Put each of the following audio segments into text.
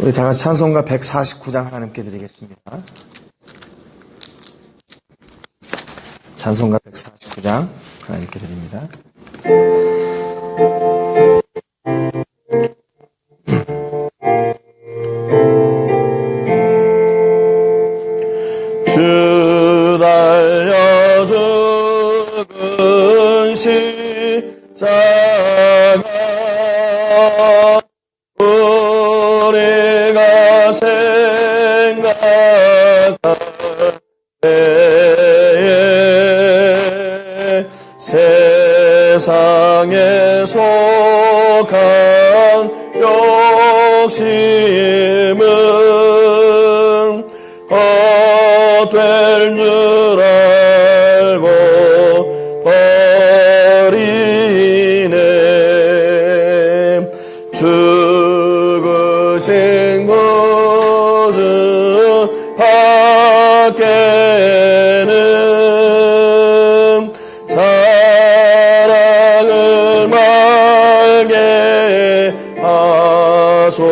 우리 다 같이 찬송가 149장 하나님께 드리겠습니다. 찬송가 149장 하나님께 드립니다. 주 달려 죽은 십자가 우리가 생각할 때에 세상에 속한 욕심은 헛될 줄 알고 버리네. 죽으신 구주 밖에는 자랑을 말게 하소서.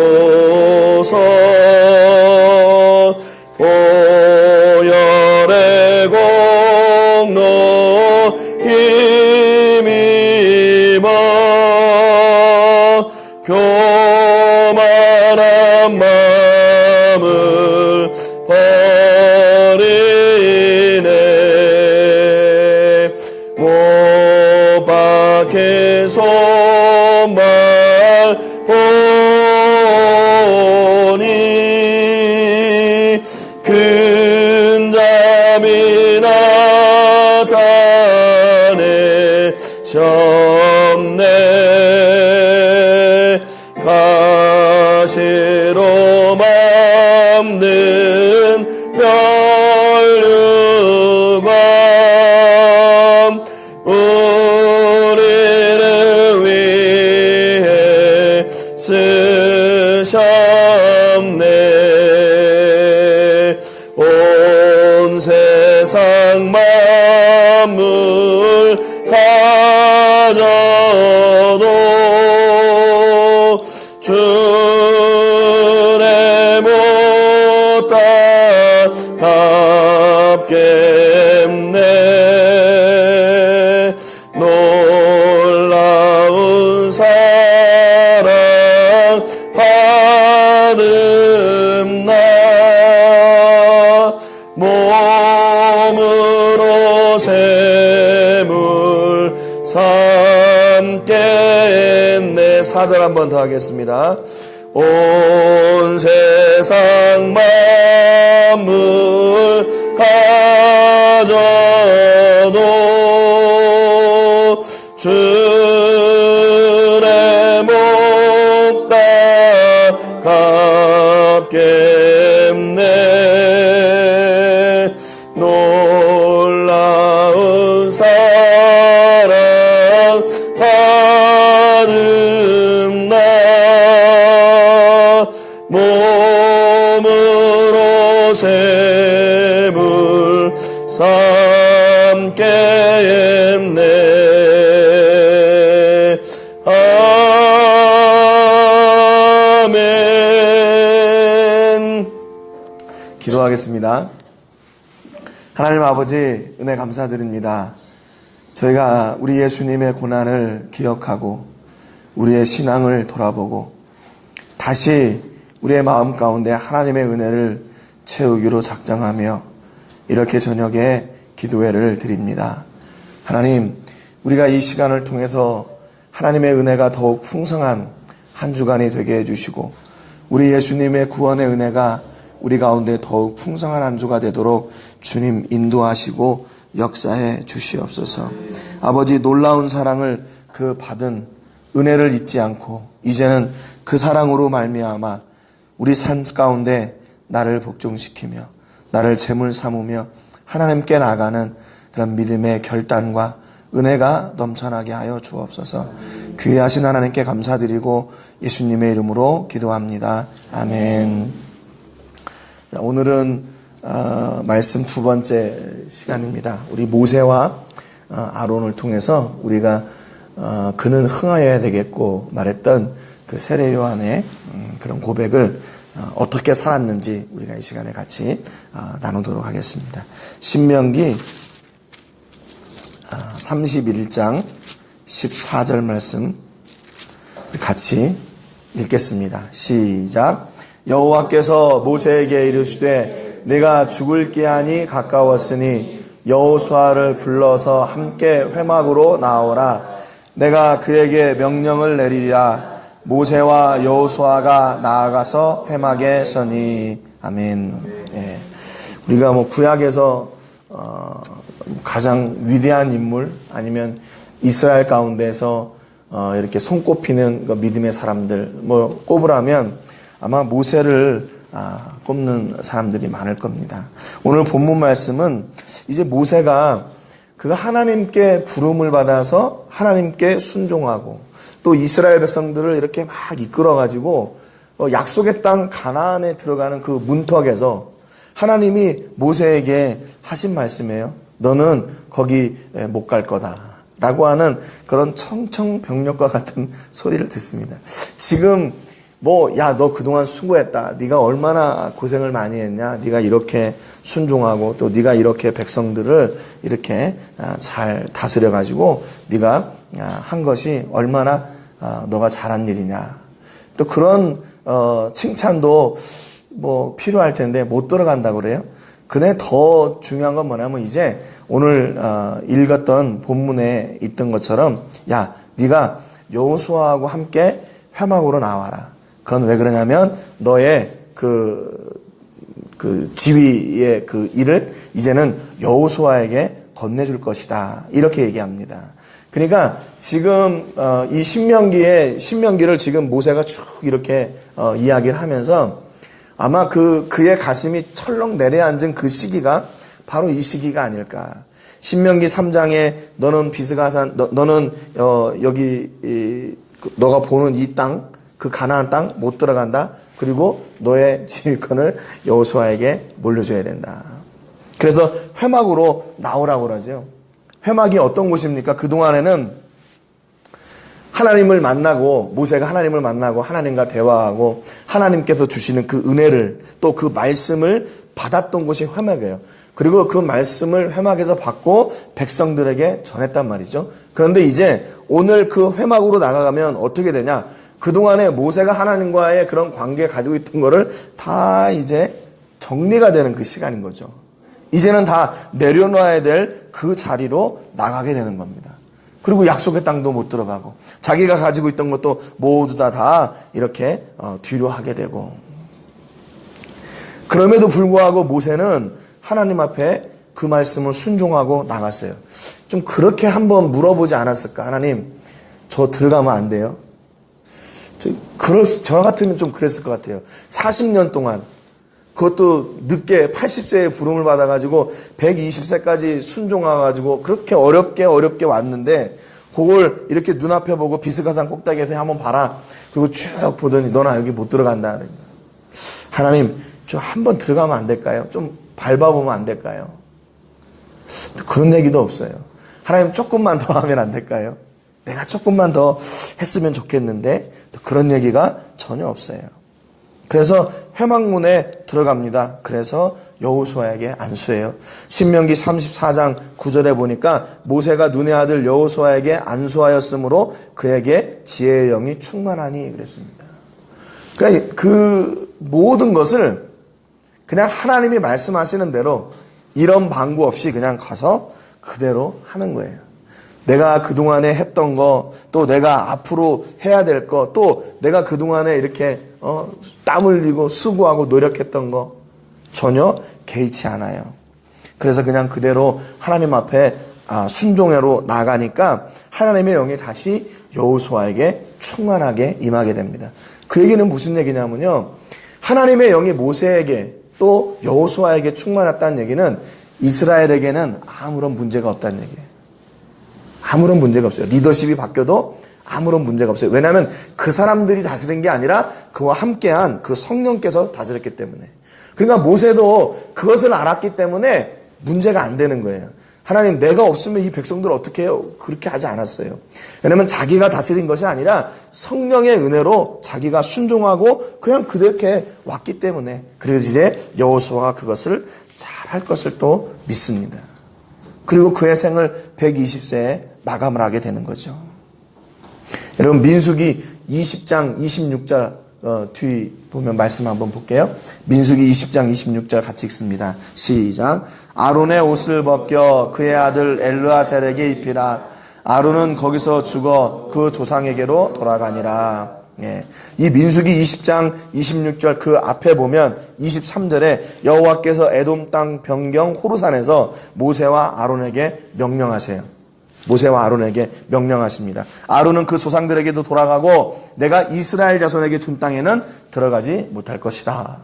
보혈의 공로 힘입어 교만한 마음을 버리네. 못 박힌 손발 보니 큰 잠이 나타내셨네. 가시로 맘는 멸류관 우리를 위해 쓰셨네. 온 세상 만물 가져도 주의 못 따갑겠네. 놀라운 사랑 받음나 몸으로 샘을 삼겠네. 4절 한 번 더 하겠습니다. 온 세상 만물 가져도 주의 목 따갑겠네. 놀라운 사랑 받음나 몸으로 샘을 삼겠네. 아멘. 기도하겠습니다. 하나님 아버지, 은혜 감사드립니다. 저희가 우리 예수님의 고난을 기억하고 우리의 신앙을 돌아보고 다시 우리의 마음 가운데 하나님의 은혜를 채우기로 작정하며 이렇게 저녁에 기도회를 드립니다. 하나님, 우리가 이 시간을 통해서 하나님의 은혜가 더욱 풍성한 한 주간이 되게 해주시고 우리 예수님의 구원의 은혜가 우리 가운데 더욱 풍성한 한 주가 되도록 주님 인도하시고 역사해 주시옵소서. 아버지, 놀라운 사랑을 그 받은 은혜를 잊지 않고 이제는 그 사랑으로 말미암아 우리 삶 가운데 나를 복종시키며 나를 제물 삼으며 하나님께 나가는 그런 믿음의 결단과 은혜가 넘쳐나게 하여 주옵소서. 귀하신 하나님께 감사드리고 예수님의 이름으로 기도합니다. 아멘. 자, 오늘은 말씀 두 번째 시간입니다. 우리 모세와 아론을 통해서 우리가 그는 흥하여야 되겠고 말했던 그 세례 요한의 그런 고백을 어떻게 살았는지 우리가 이 시간에 같이 나누도록 하겠습니다. 신명기 31장 14절 말씀 같이 읽겠습니다. 시작. 여호와께서 모세에게 이르시되 내가 죽을 기한이 가까웠으니 여호수아를 불러서 함께 회막으로 나오라. 내가 그에게 명령을 내리리라. 모세와 여호수아가 나아가서 회막에 서니. 아멘. 예. 우리가 구약에서 가장 위대한 인물 아니면 이스라엘 가운데서 이렇게 손꼽히는 믿음의 사람들 꼽으라면 아마 모세를 꼽는 사람들이 많을 겁니다. 오늘 본문 말씀은 이제 모세가 그가 하나님께 부름을 받아서 하나님께 순종하고 또 이스라엘 백성들을 이렇게 막 이끌어가지고 약속의 땅 가나안에 들어가는 그 문턱에서 하나님이 모세에게 하신 말씀이에요. 너는 거기 못 갈 거다 라고 하는 그런 청청병력과 같은 소리를 듣습니다. 지금 야, 너 그동안 수고했다. 네가 얼마나 고생을 많이 했냐. 네가 이렇게 순종하고 또 네가 이렇게 백성들을 이렇게 잘 다스려 가지고 네가 한 것이 얼마나 너가 잘한 일이냐. 또 그런 칭찬도 필요할 텐데 못 들어간다고 그래요. 근데 더 중요한 건 뭐냐면 이제 오늘 읽었던 본문에 있던 것처럼 야, 네가 여호수아하고 함께 회막으로 나와라. 그건 왜 그러냐면 너의 그 지위의 그 일을 이제는 여호수아에게 건네줄 것이다. 이렇게 얘기합니다. 그러니까 지금 이 신명기를 지금 모세가 쭉 이렇게 이야기를 하면서 아마 그의 가슴이 철렁 내려앉은 그 시기가 바로 이 시기가 아닐까. 신명기 3장에 너는 비스가산 너는 여기 너가 보는 이 땅 그 가나안 땅 못 들어간다. 그리고 너의 지휘권을 여호수아에게 물려줘야 된다. 그래서 회막으로 나오라고 그러죠. 회막이 어떤 곳입니까? 그동안에는 하나님을 만나고 모세가 하나님을 만나고 하나님과 대화하고 하나님께서 주시는 그 은혜를 또 그 말씀을 받았던 곳이 회막이에요. 그리고 그 말씀을 회막에서 받고 백성들에게 전했단 말이죠. 그런데 이제 오늘 그 회막으로 나가가면 어떻게 되냐? 그동안에 모세가 하나님과의 그런 관계 가지고 있던 거를 다 이제 정리가 되는 그 시간인 거죠. 이제는 다 내려놔야 될 그 자리로 나가게 되는 겁니다. 그리고 약속의 땅도 못 들어가고 자기가 가지고 있던 것도 모두 다 이렇게 뒤로 하게 되고 그럼에도 불구하고 모세는 하나님 앞에 그 말씀을 순종하고 나갔어요. 좀 그렇게 한번 물어보지 않았을까? 하나님, 저 들어가면 안 돼요? 저 같으면 좀 그랬을 것 같아요. 40년 동안 그것도 늦게 80세에 부름을 받아가지고 120세까지 순종해가지고 그렇게 어렵게 왔는데 그걸 이렇게 눈앞에 보고 비스가산 꼭대기에서 한번 봐라. 그리고 쭉 보더니 너나 여기 못 들어간다. 하나님 좀 한번 들어가면 안 될까요? 좀 밟아보면 안 될까요? 그런 얘기도 없어요. 하나님 조금만 더 하면 안 될까요? 내가 조금만 더 했으면 좋겠는데 그런 얘기가 전혀 없어요. 그래서 회막문에 들어갑니다. 그래서 여호수아에게 안수해요. 신명기 34장 9절에 보니까 모세가 눈의 아들 여호수아에게 안수하였으므로 그에게 지혜의 영이 충만하니 그랬습니다. 그러니까 그 모든 것을 그냥 하나님이 말씀하시는 대로 이런 방구 없이 그냥 가서 그대로 하는 거예요. 내가 그동안에 했던 거, 또 내가 앞으로 해야 될 거, 또 내가 그동안에 이렇게 땀 흘리고 수고하고 노력했던 거 전혀 개의치 않아요. 그래서 그냥 그대로 하나님 앞에 순종회로 나가니까 하나님의 영이 다시 여호수아에게 충만하게 임하게 됩니다. 그 얘기는 무슨 얘기냐면요. 하나님의 영이 모세에게 또 여호수아에게 충만했다는 얘기는 이스라엘에게는 아무런 문제가 없다는 얘기예요. 아무런 문제가 없어요. 리더십이 바뀌어도 아무런 문제가 없어요. 왜냐하면 그 사람들이 다스린 게 아니라 그와 함께한 그 성령께서 다스렸기 때문에. 그러니까 모세도 그것을 알았기 때문에 문제가 안 되는 거예요. 하나님 내가 없으면 이 백성들 어떻게 해요? 그렇게 하지 않았어요. 왜냐하면 자기가 다스린 것이 아니라 성령의 은혜로 자기가 순종하고 그냥 그렇게 왔기 때문에 그래서 이제 여호수아가 그것을 잘할 것을 또 믿습니다. 그리고 그의 생을 120세에 마감을 하게 되는 거죠. 여러분 민수기 20장 26절 뒤 보면 말씀 한번 볼게요. 민수기 20장 26절 같이 읽습니다. 시작. 아론의 옷을 벗겨 그의 아들 엘르아셀에게 입히라. 아론은 거기서 죽어 그 조상에게로 돌아가니라. 예. 이 민수기 20장 26절 그 앞에 보면 23절에 여호와께서 에돔 땅 변경 호르산에서 모세와 아론에게 명령하세요. 모세와 아론에게 명령하십니다. 아론은 그 조상들에게도 돌아가고 내가 이스라엘 자손에게 준 땅에는 들어가지 못할 것이다.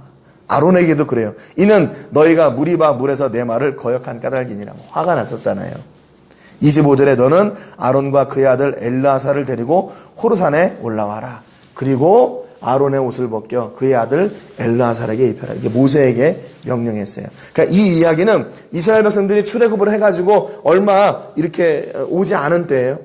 아론에게도 그래요. 이는 너희가 무리바 물에서 내 말을 거역한 까닭이니라. 화가 났었잖아요. 25절에 너는 아론과 그의 아들 엘르아사를 데리고 호르산에 올라와라. 그리고 아론의 옷을 벗겨 그의 아들 엘르아살에게 입혀라. 이게 모세에게 명령했어요. 그러니까 이 이야기는 이스라엘 백성들이 출애굽을 해가지고 얼마 이렇게 오지 않은 때예요.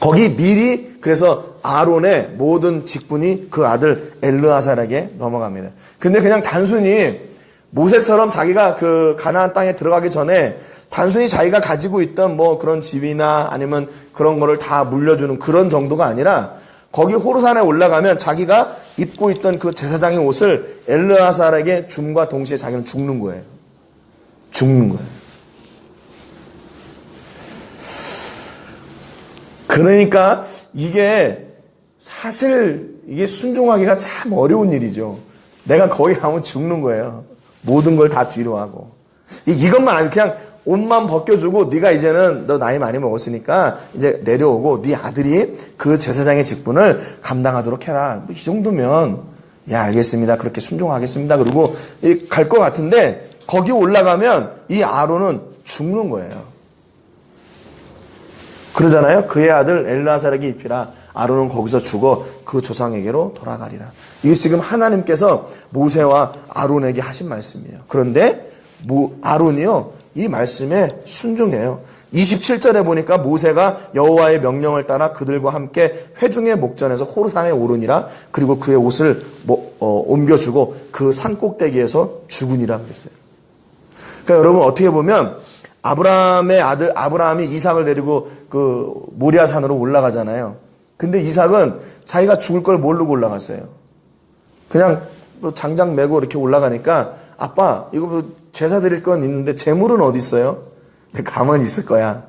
거기 미리 그래서 아론의 모든 직분이 그 아들 엘르아살에게 넘어갑니다. 근데 그냥 단순히 모세처럼 자기가 그 가나안 땅에 들어가기 전에 단순히 자기가 가지고 있던 뭐 그런 집이나 아니면 그런 거를 다 물려주는 그런 정도가 아니라 거기 호르산에 올라가면 자기가 입고 있던 그 제사장의 옷을 엘르아살에게 줌과 동시에 자기는 죽는 거예요. 죽는 거예요. 그러니까 이게 사실 이게 순종하기가 참 어려운 일이죠. 내가 거기 가면 죽는 거예요. 모든 걸 다 뒤로 하고. 이것만 아니고 그냥 옷만 벗겨주고 네가 이제는 너 나이 많이 먹었으니까 이제 내려오고 네 아들이 그 제사장의 직분을 감당하도록 해라. 이 정도면 알겠습니다. 그렇게 순종하겠습니다. 그리고 갈 것 같은데 거기 올라가면 이 아론은 죽는 거예요. 그러잖아요. 그의 아들 엘르아살에게 입히라. 아론은 거기서 죽어 그 조상에게로 돌아가리라. 이게 지금 하나님께서 모세와 아론에게 하신 말씀이에요. 그런데 아론이요 이 말씀에 순종해요. 27절에 보니까 모세가 여호와의 명령을 따라 그들과 함께 회중의 목전에서 호르산에 오르니라. 그리고 그의 옷을 옮겨주고 그 산 꼭대기에서 죽으니라 그랬어요. 그러니까 여러분 어떻게 보면 아브라함의 아들 아브라함이 이삭을 데리고 그 모리아 산으로 올라가잖아요. 근데 이삭은 자기가 죽을 걸 모르고 올라갔어요. 그냥 장작 메고 이렇게 올라가니까 아빠 이거 제사 드릴 건 있는데 제물은 어디 있어요? 가만히 있을 거야.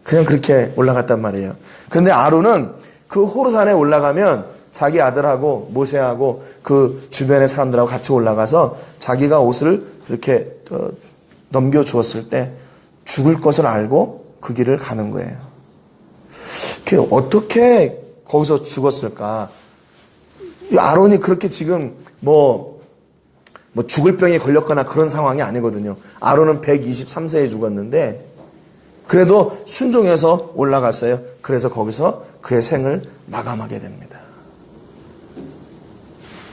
그냥 그렇게 올라갔단 말이에요. 근데 아론은 그 호르산에 올라가면 자기 아들하고 모세하고 그 주변의 사람들하고 같이 올라가서 자기가 옷을 이렇게 넘겨주었을 때 죽을 것을 알고 그 길을 가는 거예요. 어떻게 거기서 죽었을까? 아론이 그렇게 지금 뭐 죽을 병에 걸렸거나 그런 상황이 아니거든요. 아론은 123세에 죽었는데 그래도 순종해서 올라갔어요. 그래서 거기서 그의 생을 마감하게 됩니다.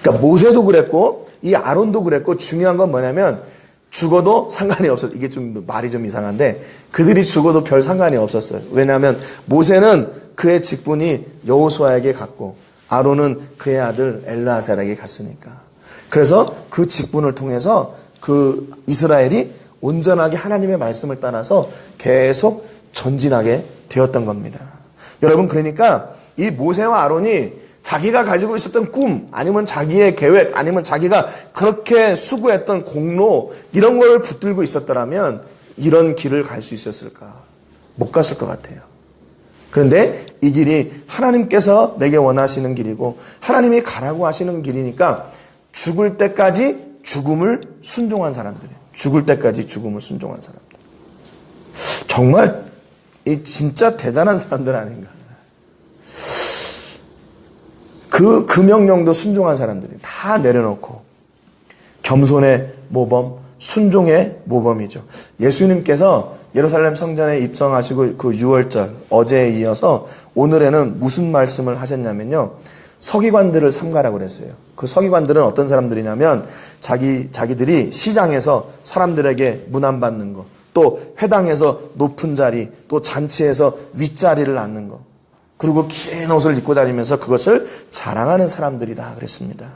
그러니까 모세도 그랬고 이 아론도 그랬고 중요한 건 뭐냐면 죽어도 상관이 없었어요. 이게 좀 말이 좀 이상한데 그들이 죽어도 별 상관이 없었어요. 왜냐하면 모세는 그의 직분이 여호수아에게 갔고 아론은 그의 아들 엘르아살에게 갔으니까. 그래서 그 직분을 통해서 그 이스라엘이 온전하게 하나님의 말씀을 따라서 계속 전진하게 되었던 겁니다. 여러분 그러니까 이 모세와 아론이 자기가 가지고 있었던 꿈 아니면 자기의 계획 아니면 자기가 그렇게 수고했던 공로 이런 걸 붙들고 있었더라면 이런 길을 갈 수 있었을까? 못 갔을 것 같아요. 그런데 이 길이 하나님께서 내게 원하시는 길이고 하나님이 가라고 하시는 길이니까 죽을 때까지 죽음을 순종한 사람들이에요. 죽을 때까지 죽음을 순종한 사람들. 정말 진짜 대단한 사람들 아닌가. 그 명령도 순종한 사람들이 다 내려놓고 겸손의 모범, 순종의 모범이죠. 예수님께서 예루살렘 성전에 입성하시고 그 6월절 어제에 이어서 오늘에는 무슨 말씀을 하셨냐면요. 서기관들을 삼가라고 그랬어요. 그 서기관들은 어떤 사람들이냐면 자기들이 시장에서 사람들에게 문안받는 거, 또 또 회당에서 높은 자리, 또 잔치에서 윗자리를 앉는 것, 그리고 긴 옷을 입고 다니면서 그것을 자랑하는 사람들이다 그랬습니다.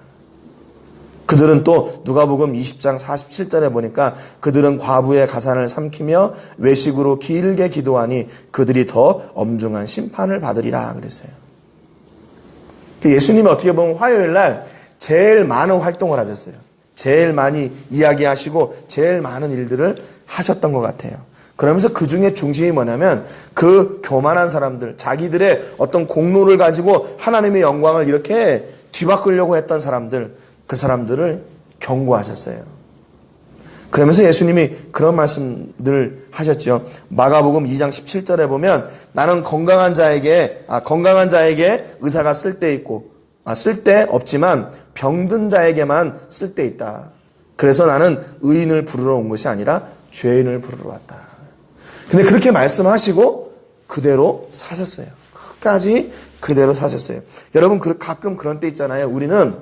그들은 또 누가복음 20장 47절에 보니까 그들은 과부의 가산을 삼키며 외식으로 길게 기도하니 그들이 더 엄중한 심판을 받으리라 그랬어요. 예수님이 어떻게 보면 화요일 날 제일 많은 활동을 하셨어요. 제일 많이 이야기하시고 제일 많은 일들을 하셨던 것 같아요. 그러면서 그 중에 중심이 뭐냐면 그 교만한 사람들, 자기들의 어떤 공로를 가지고 하나님의 영광을 이렇게 뒤바꾸려고 했던 사람들, 그 사람들을 경고하셨어요. 그러면서 예수님이 그런 말씀들을 하셨죠. 마가복음 2장 17절에 보면 나는 건강한 자에게 의사가 쓸데 없지만 병든 자에게만 쓸데 있다. 그래서 나는 의인을 부르러 온 것이 아니라 죄인을 부르러 왔다. 근데 그렇게 말씀하시고 그대로 사셨어요. 끝까지 그대로 사셨어요. 여러분 가끔 그런 때 있잖아요. 우리는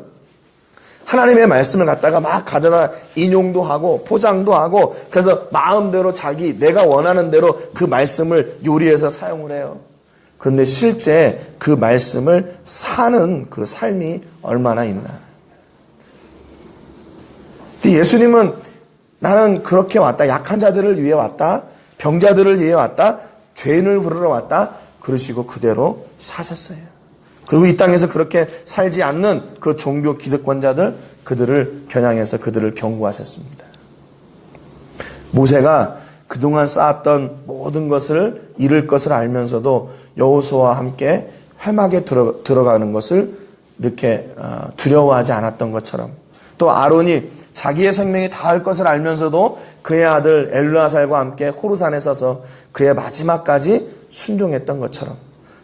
하나님의 말씀을 갖다가 막 가져다 인용도 하고 포장도 하고 그래서 마음대로 내가 원하는 대로 그 말씀을 요리해서 사용을 해요. 그런데 실제 그 말씀을 사는 그 삶이 얼마나 있나. 근데 예수님은 나는 그렇게 왔다. 약한 자들을 위해 왔다. 병자들을 위해 왔다. 죄인을 부르러 왔다. 그러시고 그대로 사셨어요. 그리고 이 땅에서 그렇게 살지 않는 그 종교 기득권자들, 그들을 겨냥해서 그들을 경고하셨습니다. 모세가 그동안 쌓았던 모든 것을 잃을 것을 알면서도 여호수아와 함께 회막에 들어가는 것을 이렇게 두려워하지 않았던 것처럼, 또 아론이 자기의 생명이 다할 것을 알면서도 그의 아들 엘르아살과 함께 호르산에 서서 그의 마지막까지 순종했던 것처럼,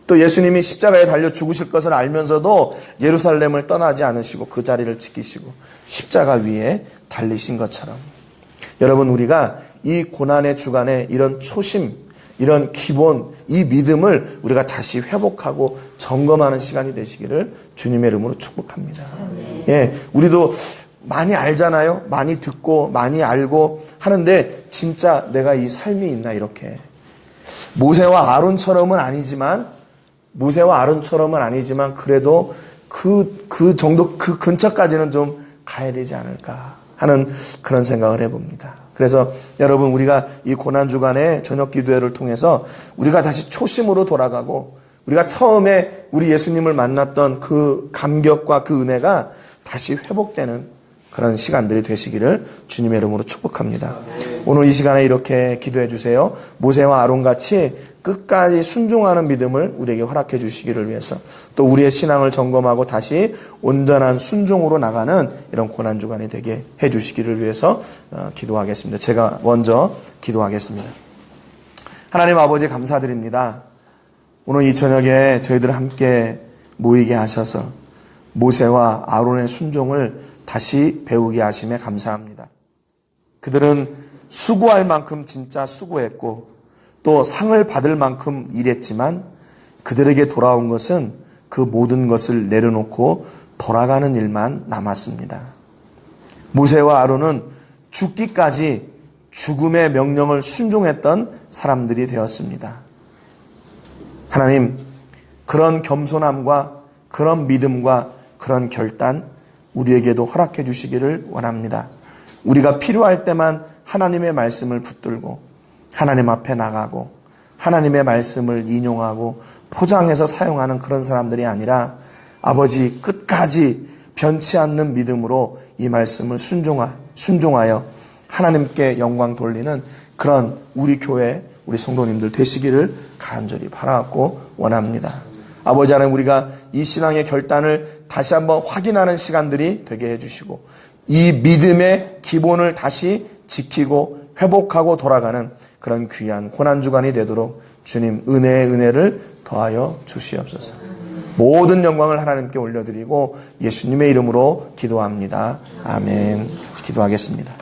또 예수님이 십자가에 달려 죽으실 것을 알면서도 예루살렘을 떠나지 않으시고 그 자리를 지키시고 십자가 위에 달리신 것처럼, 여러분 우리가 이 고난의 주간에 이런 초심, 이런 기본, 이 믿음을 우리가 다시 회복하고 점검하는 시간이 되시기를 주님의 이름으로 축복합니다. 예, 우리도 많이 알잖아요. 많이 듣고 많이 알고 하는데 진짜 내가 이 삶이 있나, 이렇게. 모세와 아론처럼은 아니지만 그래도 그 정도, 그 근처까지는 좀 가야 되지 않을까 하는 그런 생각을 해봅니다. 그래서 여러분, 우리가 이 고난주간의 저녁 기도회를 통해서 우리가 다시 초심으로 돌아가고 우리가 처음에 우리 예수님을 만났던 그 감격과 그 은혜가 다시 회복되는 그런 시간들이 되시기를 주님의 이름으로 축복합니다. 오늘 이 시간에 이렇게 기도해 주세요. 모세와 아론같이 끝까지 순종하는 믿음을 우리에게 허락해 주시기를 위해서, 또 우리의 신앙을 점검하고 다시 온전한 순종으로 나가는 이런 고난주간이 되게 해 주시기를 위해서 기도하겠습니다. 제가 먼저 기도하겠습니다. 하나님 아버지, 감사드립니다. 오늘 이 저녁에 저희들 함께 모이게 하셔서 모세와 아론의 순종을 다시 배우게 하심에 감사합니다. 그들은 수고할 만큼 진짜 수고했고 또 상을 받을 만큼 일했지만 그들에게 돌아온 것은 그 모든 것을 내려놓고 돌아가는 일만 남았습니다. 모세와 아론은 죽기까지 죽음의 명령을 순종했던 사람들이 되었습니다. 하나님, 그런 겸손함과 그런 믿음과 그런 결단 우리에게도 허락해 주시기를 원합니다. 우리가 필요할 때만 하나님의 말씀을 붙들고 하나님 앞에 나가고 하나님의 말씀을 인용하고 포장해서 사용하는 그런 사람들이 아니라 아버지, 끝까지 변치 않는 믿음으로 이 말씀을 순종하여 하나님께 영광 돌리는 그런 우리 교회, 우리 성도님들 되시기를 간절히 바라고 원합니다. 아버지 하나님, 우리가 이 신앙의 결단을 다시 한번 확인하는 시간들이 되게 해주시고 이 믿음의 기본을 다시 지키고 회복하고 돌아가는 그런 귀한 고난주간이 되도록 주님 은혜의 은혜를 더하여 주시옵소서. 모든 영광을 하나님께 올려드리고 예수님의 이름으로 기도합니다. 아멘. 같이 기도하겠습니다.